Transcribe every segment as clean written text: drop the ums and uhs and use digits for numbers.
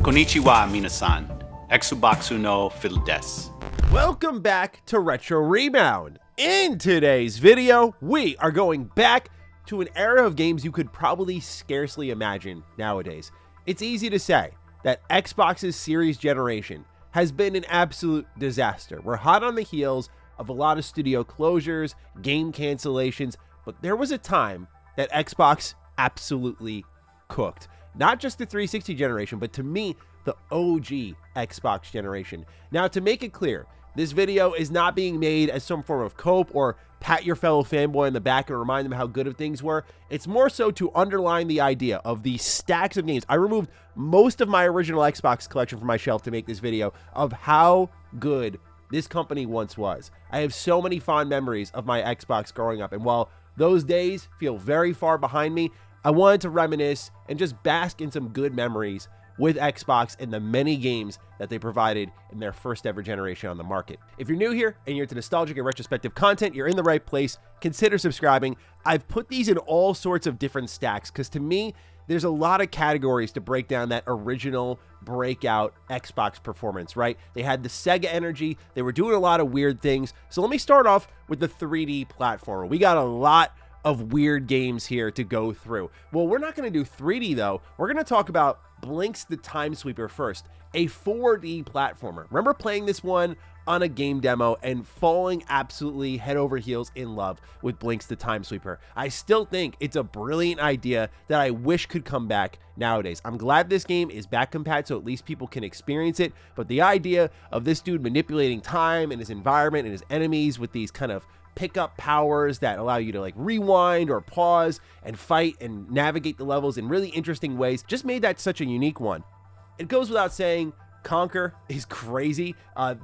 Konnichiwa, minasan. Exubatsu no Phil des. Welcome back to Retro Rebound. In today's video, we are going back to an era of games you could probably scarcely imagine nowadays. It's easy to say that Xbox's Series generation has been an absolute disaster. We're hot on the heels of a lot of studio closures, game cancellations, but there was a time that Xbox absolutely cooked. Not just the 360 generation, but to me, the OG Xbox generation. Now, to make it clear, this video is not being made as some form of cope or pat your fellow fanboy in the back and remind them how good of things were. It's more so to underline the idea of the stacks of games. I removed most of my original Xbox collection from my shelf to make this video of how good this company once was. I have so many fond memories of my Xbox growing up, and while those days feel very far behind me, I wanted to reminisce and just bask in some good memories with Xbox and the many games that they provided in their first ever generation on the market. If you're new here and you're into nostalgic and retrospective content, you're in the right place. Consider subscribing. I've put these in all sorts of different stacks because to me, there's a lot of categories to break down that original breakout Xbox performance, right? They had the Sega energy. They were doing a lot of weird things. So let me start off with the 3D platformer. We got a lot of weird games here to go through. Well, we're not going to do 3D though. We're going to talk about Blinx the Time Sweeper first, a 4D platformer. Remember playing this one on a game demo and falling absolutely head over heels in love with Blinx the Time Sweeper. I still think it's a brilliant idea that I wish could come back nowadays. I'm glad this game is back compat so at least people can experience it, but the idea of this dude manipulating time and his environment and his enemies with these kind of pickup powers that allow you to like rewind or pause and fight and navigate the levels in really interesting ways just made that such a unique one. It goes without saying, Conquer is crazy.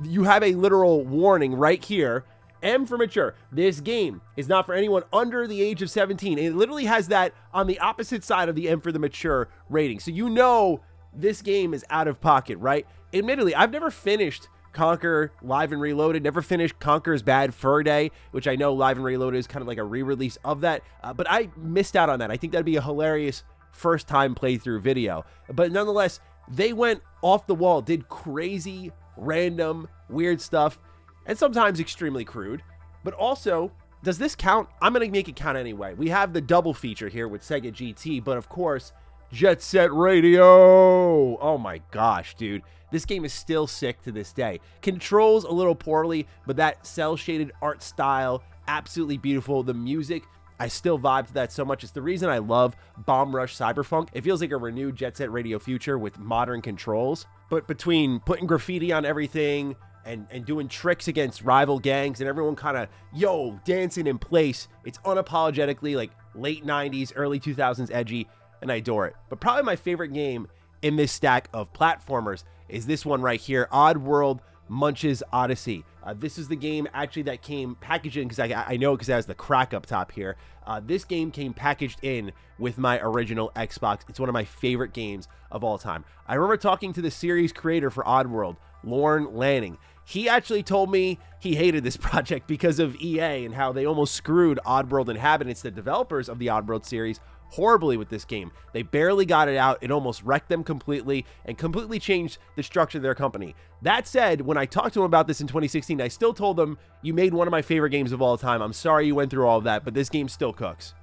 You have a literal warning right here. M for mature. This game is not for anyone under the age of 17. It literally has that on the opposite side of the M for the mature rating. So you know this game is out of pocket, right? Admittedly, I've never finished Conquer Live and Reloaded, never finished Conquer's Bad Fur Day, which I know Live and Reloaded is kind of like a re-release of that, but I missed out on that. I think that'd be a hilarious first time playthrough video, but nonetheless, they went off the wall, did crazy, random, weird stuff, and sometimes extremely crude, but also, does this count? I'm going to make it count anyway. We have the double feature here with Sega GT, but of course, Jet Set Radio. Oh my gosh, dude. This game is still sick to this day. Controls a little poorly, but that cel-shaded art style, absolutely beautiful. The music, I still vibe to that so much. It's the reason I love Bomb Rush Cyberpunk. It feels like a renewed Jet Set Radio future with modern controls. But between putting graffiti on everything and doing tricks against rival gangs and everyone kind of, dancing in place, it's unapologetically like late 90s, early 2000s edgy, and I adore it. But probably my favorite game in this stack of platformers is this one right here, Oddworld Munch's Odyssey. This is the game actually that came packaged in, because I know because it has the crack up top here. This game came packaged in with my original Xbox. It's one of my favorite games of all time. I remember talking to the series creator for Oddworld, Lorne Lanning. He actually told me he hated this project because of EA and how they almost screwed Oddworld Inhabitants, the developers of the Oddworld series, horribly with this game. They barely got it out. It almost wrecked them completely and completely changed the structure of their company. That said, when I talked to him about this in 2016, I still told them, you made one of my favorite games of all time. I'm sorry you went through all of that, but this game still cooks.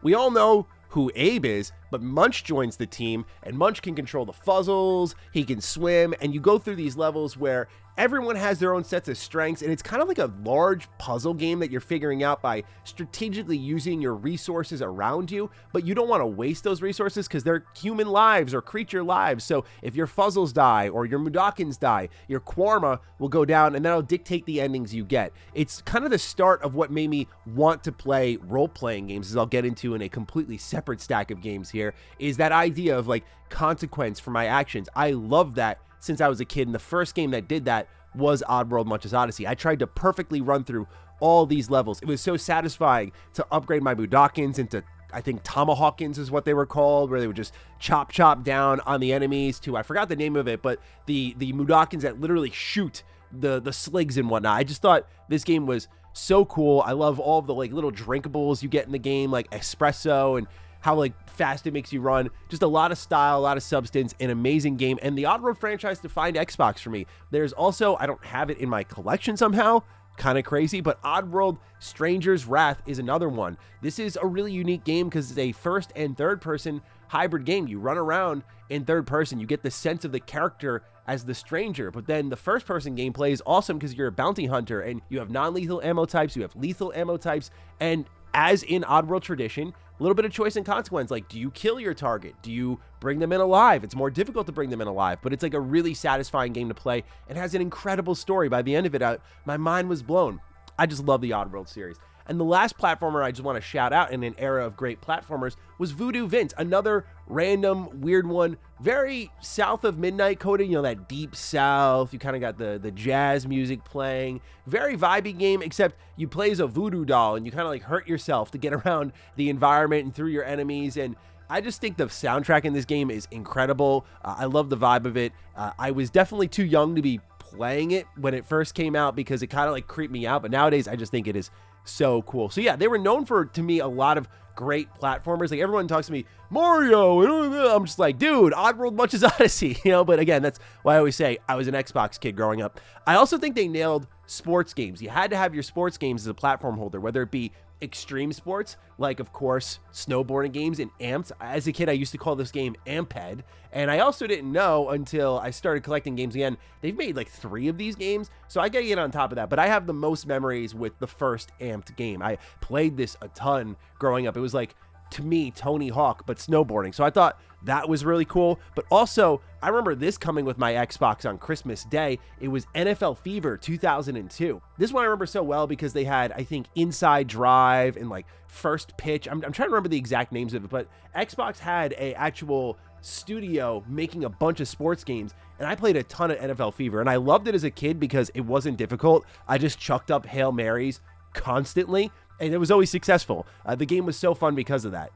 We all know who Abe is, but Munch joins the team, and Munch can control the fuzzles, he can swim, and you go through these levels where everyone has their own sets of strengths, and it's kind of like a large puzzle game that you're figuring out by strategically using your resources around you, but you don't want to waste those resources because they're human lives or creature lives. So if your fuzzles die or your Mudokons die, your Kwarma will go down, and that'll dictate the endings you get. It's kind of the start of what made me want to play role-playing games, as I'll get into in a completely separate stack of games here, is that idea of like consequence for my actions. I love that since I was a kid, and the first game that did that was Oddworld Munch's Odyssey. I tried to perfectly run through all these levels. It was so satisfying to upgrade my Mudokons into, I think, Tomahawkins is what they were called, where they would just chop down on the enemies to, I forgot the name of it, but the Mudokons that literally shoot the sligs and whatnot. I just thought this game was so cool. I love all of the like little drinkables you get in the game, like espresso, and how like fast it makes you run. Just a lot of style, a lot of substance, an amazing game. And the Oddworld franchise defined Xbox for me. There's also, I don't have it in my collection somehow, kind of crazy, but Oddworld Stranger's Wrath is another one. This is a really unique game because it's a first and third person hybrid game. You run around in third person, you get the sense of the character as the stranger, but then the first person gameplay is awesome because you're a bounty hunter and you have non-lethal ammo types, you have lethal ammo types, and as in Oddworld tradition, a little bit of choice and consequence. Like, do you kill your target? Do you bring them in alive? It's more difficult to bring them in alive, but it's like a really satisfying game to play and has an incredible story. By the end of it, my mind was blown. I just love the Oddworld series. And the last platformer I just want to shout out in an era of great platformers was Voodoo Vince, another random weird one, very south of midnight coded, you know, that deep south. You kind of got the jazz music playing. Very vibey game, except you play as a voodoo doll and you kind of like hurt yourself to get around the environment and through your enemies. And I just think the soundtrack in this game is incredible. I love the vibe of it. I was definitely too young to be playing it when it first came out because it kind of like creeped me out. But nowadays, I just think it is so cool. So yeah, they were known for, to me, a lot of great platformers. Like everyone talks to me, Mario, I'm just like, dude, Oddworld much as Odyssey, you know. But again, that's why I always say I was an Xbox kid growing up. I also think they nailed sports games. You had to have your sports games as a platform holder, whether it be extreme sports, like of course snowboarding games and Amped. As a kid, I used to call this game Amped, and I also didn't know until I started collecting games again. They've made like 3 of these games, so I gotta get on top of that. But I have the most memories with the first Amped game. I played this a ton growing up. It was like, to me, Tony Hawk, but snowboarding. So I thought that was really cool. But also, I remember this coming with my Xbox on Christmas Day. It was NFL Fever 2002. This one I remember so well because they had, I think, Inside Drive and like First Pitch. I'm trying to remember the exact names of it, but Xbox had a actual studio making a bunch of sports games, and I played a ton of NFL Fever, and I loved it as a kid because it wasn't difficult. I just chucked up Hail Marys constantly, and it was always successful. The game was so fun because of that.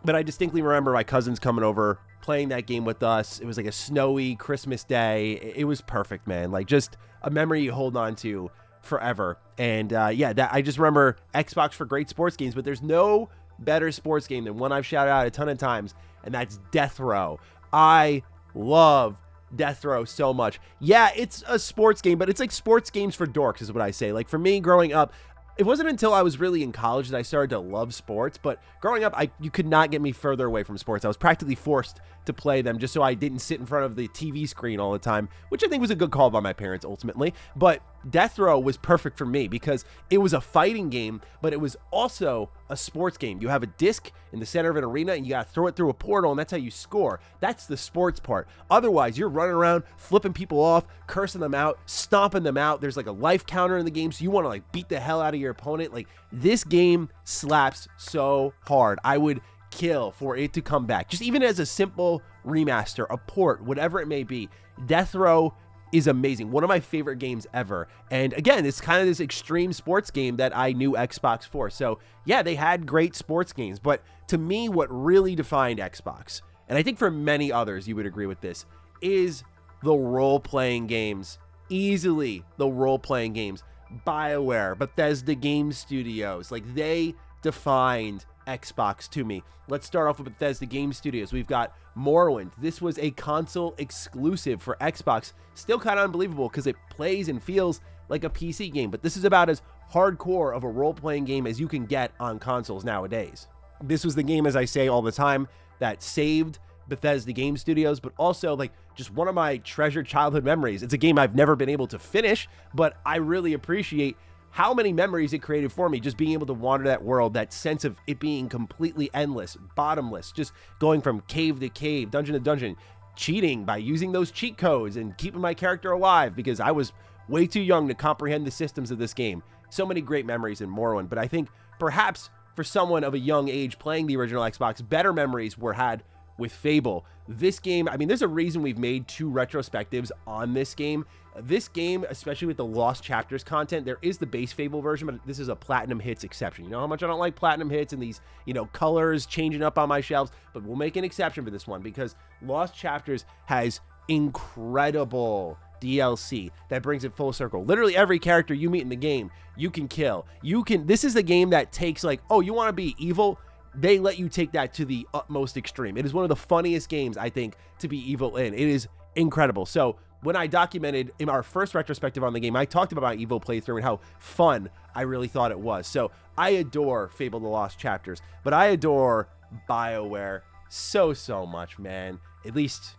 But I distinctly remember my cousins coming over, playing that game with us. It was like a snowy Christmas day. It was perfect, man. Like just a memory you hold on to forever. And yeah, I just remember Xbox for great sports games, but there's no better sports game than one I've shouted out a ton of times, and that's Deathrow. I love Deathrow so much. Yeah, it's a sports game, but it's like sports games for dorks is what I say. Like for me growing up, it wasn't until I was really in college that I started to love sports, but growing up, you could not get me further away from sports. I was practically forced to play them just so I didn't sit in front of the TV screen all the time, which I think was a good call by my parents ultimately. But Deathrow was perfect for me because it was a fighting game, but it was also a sports game. You have a disc in the center of an arena and you got to throw it through a portal, and that's how you score. That's the sports part. Otherwise, you're running around, flipping people off, cursing them out, stomping them out. There's like a life counter in the game, so you want to like beat the hell out of your opponent. Like this game slaps so hard. I would kill for it to come back. Just even as a simple remaster, a port, whatever it may be, Deathrow is amazing. One of my favorite games ever. And again, it's kind of this extreme sports game that I knew Xbox for. So yeah, they had great sports games, but to me, what really defined Xbox, and I think for many others, you would agree with this, is the role-playing games. Easily the role-playing games. BioWare, Bethesda Game Studios, like they defined Xbox to me. Let's start off with Bethesda Game Studios. We've got Morrowind. This was a console exclusive for Xbox. Still kind of unbelievable because it plays and feels like a PC game, but this is about as hardcore of a role-playing game as you can get on consoles nowadays. This was the game, as I say all the time, that saved Bethesda Game Studios, but also like just one of my treasured childhood memories. It's a game I've never been able to finish, but I really appreciate how many memories it created for me, just being able to wander that world, that sense of it being completely endless, bottomless, just going from cave to cave, dungeon to dungeon, cheating by using those cheat codes and keeping my character alive because I was way too young to comprehend the systems of this game. So many great memories in Morrowind, but I think perhaps for someone of a young age playing the original Xbox, better memories were had with Fable. This game, I mean, there's a reason we've made 2 retrospectives on this game. This game, especially with the Lost Chapters content, there is the base Fable version, but this is a Platinum Hits exception. You know how much I don't like Platinum Hits and these, you know, colors changing up on my shelves, but we'll make an exception for this one because Lost Chapters has incredible DLC that brings it full circle. Literally every character you meet in the game, you can kill. This is the game that takes like, oh, you want to be evil? they let you take that to the utmost extreme. It is one of the funniest games, I think, to be evil in. It is incredible. So when I documented in our first retrospective on the game, I talked about my evil playthrough and how fun I really thought it was. So I adore Fable the Lost Chapters, but I adore BioWare so much, man. At least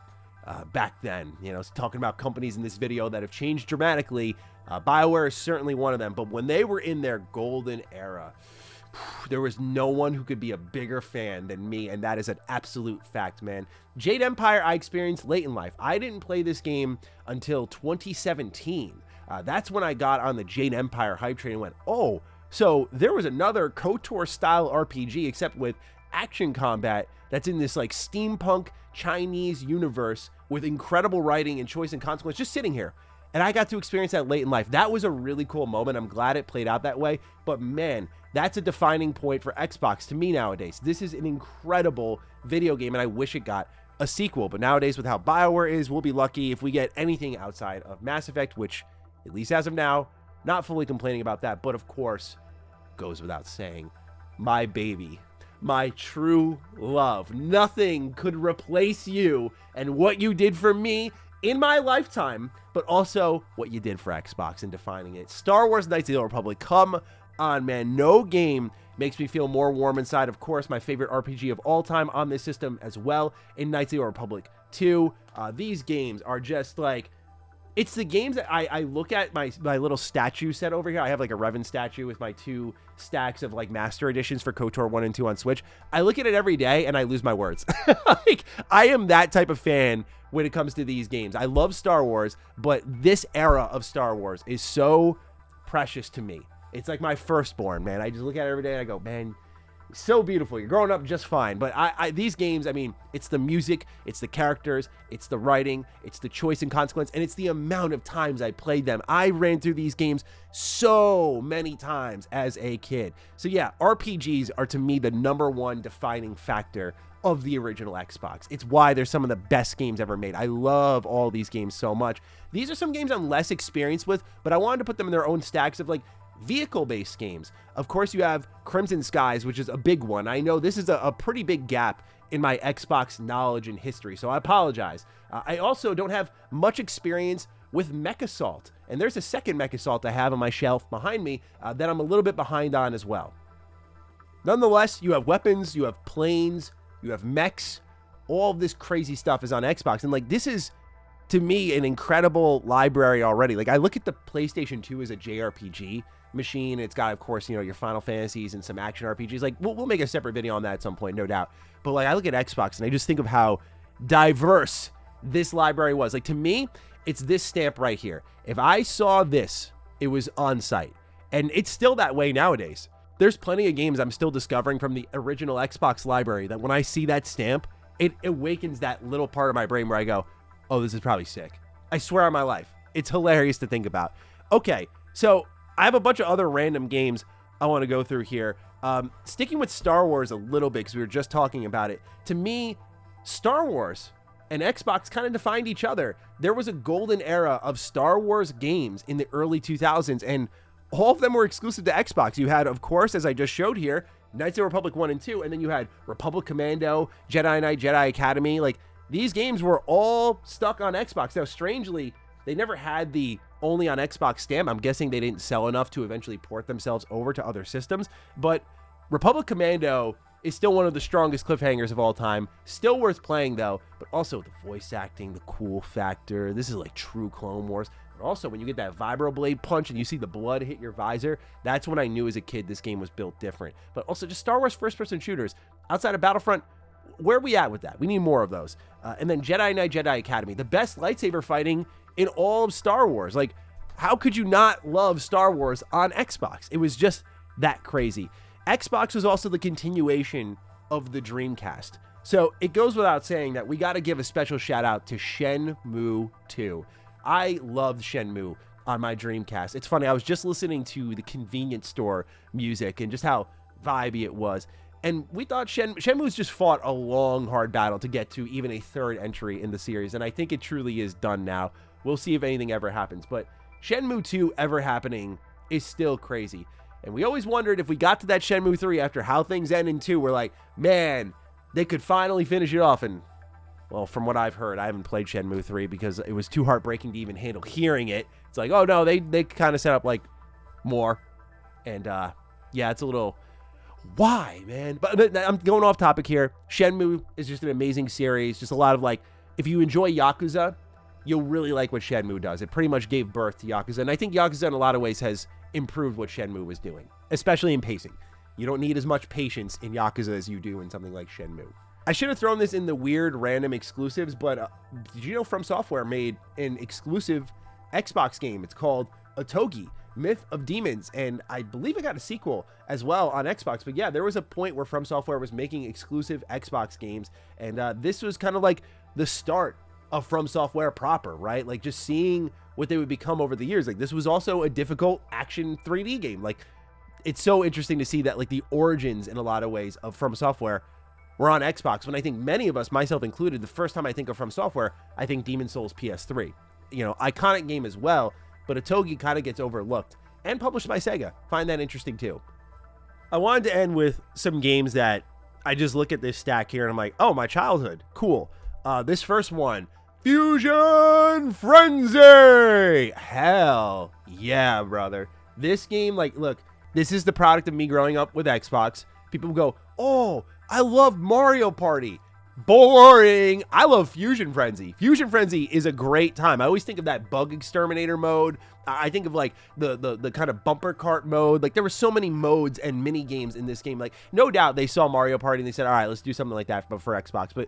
back then, you know, talking about companies in this video that have changed dramatically. BioWare is certainly one of them, but when they were in their golden era, there was no one who could be a bigger fan than me, and that is an absolute fact, man. Jade Empire I experienced late in life. I didn't play this game until 2017. That's when I got on the Jade Empire hype train and went, oh, so there was another KOTOR-style RPG, except with action combat, that's in this like steampunk Chinese universe with incredible writing and choice and consequence just sitting here. And I got to experience that late in life. That was a really cool moment. I'm glad it played out that way. But man, that's a defining point for Xbox to me nowadays. This is an incredible video game, and I wish it got a sequel. But nowadays, with how BioWare is, we'll be lucky if we get anything outside of Mass Effect, which, at least as of now, not fully complaining about that. But of course, goes without saying, my baby, my true love. Nothing could replace you and what you did for me in my lifetime, but also what you did for Xbox and defining it. Star Wars Knights of the Old Republic, come on, man. No game makes me feel more warm inside. Of course, my favorite RPG of all time on this system as well, in Knights of the Old Republic 2. These games are just like, it's the games that I look at my little statue set over here. I have like a Revan statue with my 2 stacks of like master editions for KOTOR 1 and 2 on Switch. I look at it every day and I lose my words. Like, I am that type of fan when it comes to these games. I love Star Wars, but this era of Star Wars is so precious to me. It's like my firstborn, man. I just look at it every day and I go, man, so beautiful. You're growing up just fine. But these games, I mean, it's the music, it's the characters, it's the writing, it's the choice and consequence, and it's the amount of times I played them. I ran through these games so many times as a kid. So yeah, RPGs are to me the #1 defining factor of the original Xbox. It's why they're some of the best games ever made. I love all these games so much. These are some games I'm less experienced with, but I wanted to put them in their own stacks of like vehicle-based games. Of course, you have Crimson Skies, which is a big one. I know this is a pretty big gap in my Xbox knowledge and history, so I apologize. I also don't have much experience with Mech Assault, and there's a second Mech Assault I have on my shelf behind me that I'm a little bit behind on as well. Nonetheless, you have weapons, you have planes, you have mechs. All of this crazy stuff is on Xbox, and like, this is, to me, an incredible library already. Like, I look at the PlayStation 2 as a JRPG machine. It's got, of course, you know, your Final Fantasies and some action RPGs. Like, we'll make a separate video on that at some point, no doubt. But like, I look at Xbox and I just think of how diverse this library was. Like, to me, it's this stamp right here. If I saw this, it was on site, and it's still that way nowadays. There's plenty of games I'm still discovering from the original Xbox library that when I see that stamp, it awakens that little part of my brain where I go, oh, this is probably sick. I swear on my life. It's hilarious to think about. Okay, so I have a bunch of other random games I want to go through here. Sticking with Star Wars a little bit, because we were just talking about it. To me, Star Wars and Xbox kind of defined each other. There was a golden era of Star Wars games in the early 2000s, and all of them were exclusive to Xbox. You had, of course, as I just showed here, Knights of the Republic 1 and 2, and then you had Republic Commando, Jedi Knight, Jedi Academy. Like, these games were all stuck on Xbox. Now, strangely, they never had the only on Xbox stamp. I'm guessing they didn't sell enough to eventually port themselves over to other systems. But Republic Commando is still one of the strongest cliffhangers of all time. Still worth playing, though. But also the voice acting, the cool factor. This is like true Clone Wars. But also, when you get that vibroblade punch and you see the blood hit your visor, that's when I knew as a kid this game was built different. But also, just Star Wars first-person shooters. Outside of Battlefront, where are we at with that? We need more of those. And then Jedi Knight, Jedi Academy. The best lightsaber fighting in all of Star Wars. Like, how could you not love Star Wars on Xbox? It was just that crazy. Xbox was also the continuation of the Dreamcast. So it goes without saying that we got to give a special shout out to Shenmue 2. I loved Shenmue on my Dreamcast. It's funny, I was just listening to the convenience store music and just how vibey it was. And we thought Shenmue's just fought a long, hard battle to get to even a third entry in the series. And I think it truly is done now. We'll see if anything ever happens. But Shenmue 2 ever happening is still crazy. And we always wondered if we got to that Shenmue 3 after how things end in 2, we're like, man, they could finally finish it off. And, well, from what I've heard, I haven't played Shenmue 3 because it was too heartbreaking to even handle hearing it. It's like, oh, no, they kind of set up, like, more. And, yeah, it's a little... Why, man? But I'm going off topic here. Shenmue is just an amazing series. Just a lot of, like, if you enjoy Yakuza, you'll really like what Shenmue does. It pretty much gave birth to Yakuza. And I think Yakuza, in a lot of ways, has improved what Shenmue was doing, especially in pacing. You don't need as much patience in Yakuza as you do in something like Shenmue. I should have thrown this in the weird random exclusives, but did you know From Software made an exclusive Xbox game? It's called Otogi, Myth of Demons, and I believe it got a sequel as well on Xbox. But yeah, there was a point where From Software was making exclusive Xbox games, and this was kind of like the start of From Software proper, right? Like just seeing what they would become over the years. Like this was also a difficult action 3D game. Like it's so interesting to see that like the origins in a lot of ways of From Software were on Xbox, when I think many of us, myself included, the first time I think of From Software, I think Demon's Souls PS3. You know, iconic game as well, but Otogi kind of gets overlooked. And published by Sega. Find that interesting too. I wanted to end with some games that I just look at this stack here and I'm like, oh, my childhood. Cool. This first one, Fusion Frenzy. Hell yeah, brother. This game, like, look, this is the product of me growing up with Xbox. People go, oh, I love Mario Party. Boring. I love Fusion Frenzy. Fusion Frenzy is a great time. I always think of that bug exterminator mode. I think of like the kind of bumper cart mode. Like there were so many modes and mini games in this game. Like no doubt they saw Mario Party and they said, all right, let's do something like that, but for Xbox. But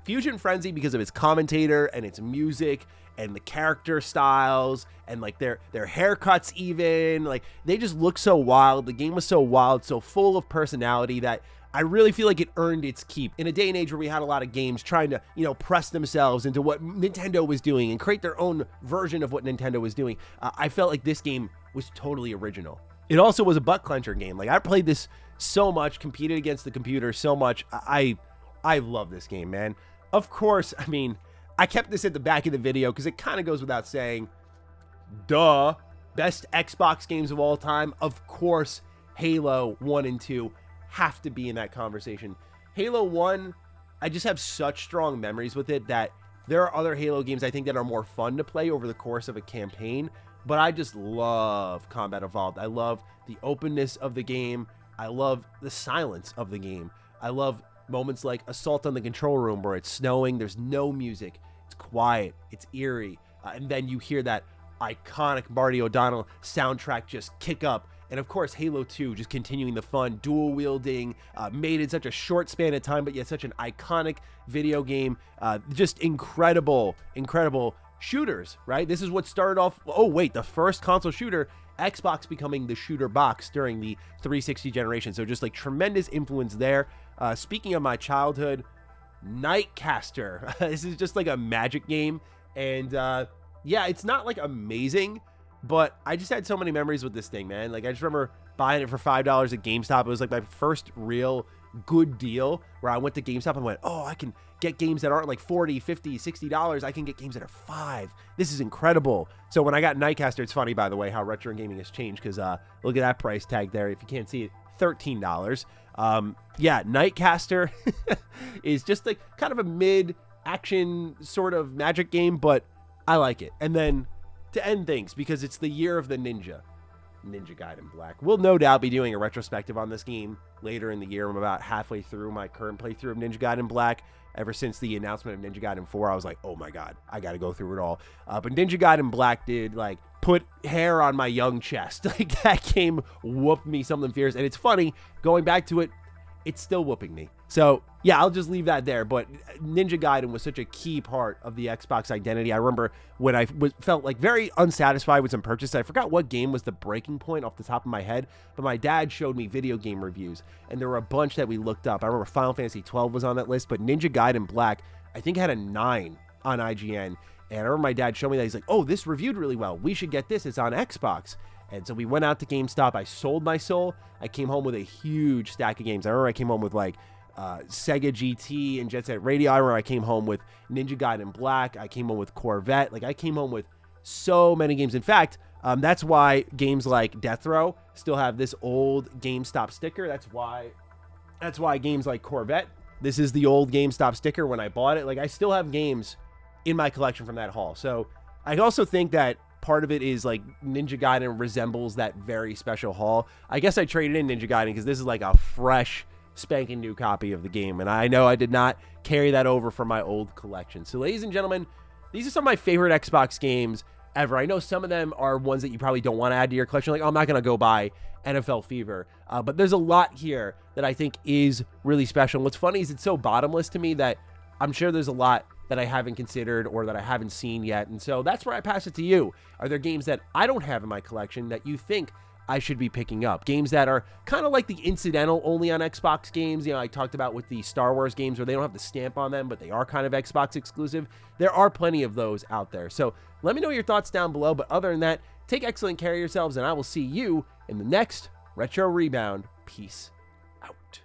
Fusion Frenzy, because of its commentator and its music and the character styles and like their haircuts, even like they just look so wild. The game was so wild, so full of personality that I really feel like it earned its keep in a day and age where we had a lot of games trying to, you know, press themselves into what Nintendo was doing and create their own version of what Nintendo was doing. I felt like this game was totally original. It also was a butt clencher game. Like I played this so much, competed against the computer so much. I love this game, man. Of course, I mean, I kept this at the back of the video because it kind of goes without saying. Duh. Best Xbox games of all time. Of course, Halo 1 and 2 have to be in that conversation. Halo 1, I just have such strong memories with it that there are other Halo games I think that are more fun to play over the course of a campaign, but I just love Combat Evolved. I love the openness of the game. I love the silence of the game. I love moments like Assault on the Control Room where it's snowing, there's no music, it's quiet, it's eerie, and then you hear that iconic Marty O'Donnell soundtrack just kick up. And of course, Halo 2, just continuing the fun, dual wielding, made in such a short span of time, but yet such an iconic video game. Just incredible shooters, right? This is what started off, oh wait, the first console shooter, Xbox becoming the shooter box during the 360 generation. So just like tremendous influence there. Speaking of my childhood, Nightcaster. This is just like a magic game. And yeah, it's not like amazing, but I just had so many memories with this thing, man. Like, I just remember buying it for $5 at GameStop. It was like my first real good deal where I went to GameStop and went, oh, I can get games that aren't like $40, $50, $60. I can get games that are $5. This is incredible. So when I got Nightcaster, it's funny, by the way, how retro gaming has changed because look at that price tag there. If you can't see it, $13. Yeah, Nightcaster is just like kind of a mid-action sort of magic game, but I like it. And then to end things, because it's the year of the Ninja Gaiden Black. We'll no doubt be doing a retrospective on this game later in the year. I'm about halfway through my current playthrough of Ninja Gaiden Black. Ever since the announcement of Ninja Gaiden 4, I was like, oh my god, I gotta go through it all. But Ninja Gaiden Black did like put hair on my young chest. Like that game whooped me something fierce. And it's funny, going back to it, it's still whooping me. So yeah, I'll just leave that there. But Ninja Gaiden was such a key part of the Xbox identity. I remember when I felt like very unsatisfied with some purchases. I forgot what game was the breaking point off the top of my head, but my dad showed me video game reviews, and there were a bunch that we looked up. I remember Final Fantasy 12 was on that list, but Ninja Gaiden Black, I think, had a 9 on IGN. And I remember my dad showed me that. He's like, oh, this reviewed really well. We should get this. It's on Xbox. And so we went out to GameStop. I sold my soul. I came home with a huge stack of games. I remember I came home with like Sega GT and Jet Set Radio. I remember I came home with Ninja Gaiden Black. I came home with Corvette. Like I came home with so many games. In fact, That's why games like Deathrow still have this old GameStop sticker. That's why games like Corvette, this is the old GameStop sticker when I bought it. Like, I still have games in my collection from that haul. So I also think that part of it is like Ninja Gaiden resembles that very special haul. I guess I traded in Ninja Gaiden because this is like a fresh, spanking new copy of the game. And I know I did not carry that over from my old collection. So ladies and gentlemen, these are some of my favorite Xbox games ever. I know some of them are ones that you probably don't want to add to your collection. Like, oh, I'm not going to go buy NFL Fever. But there's a lot here that I think is really special. And what's funny is it's so bottomless to me that I'm sure there's a lot that I haven't considered or that I haven't seen yet. And so that's where I pass it to you. Are there games that I don't have in my collection that you think I should be picking up? Games that are kind of like the incidental only on Xbox games. You know, I talked about with the Star Wars games where they don't have the stamp on them, but they are kind of Xbox exclusive. There are plenty of those out there. So let me know your thoughts down below. But other than that, take excellent care of yourselves, and I will see you in the next Retro Rebound. Peace out.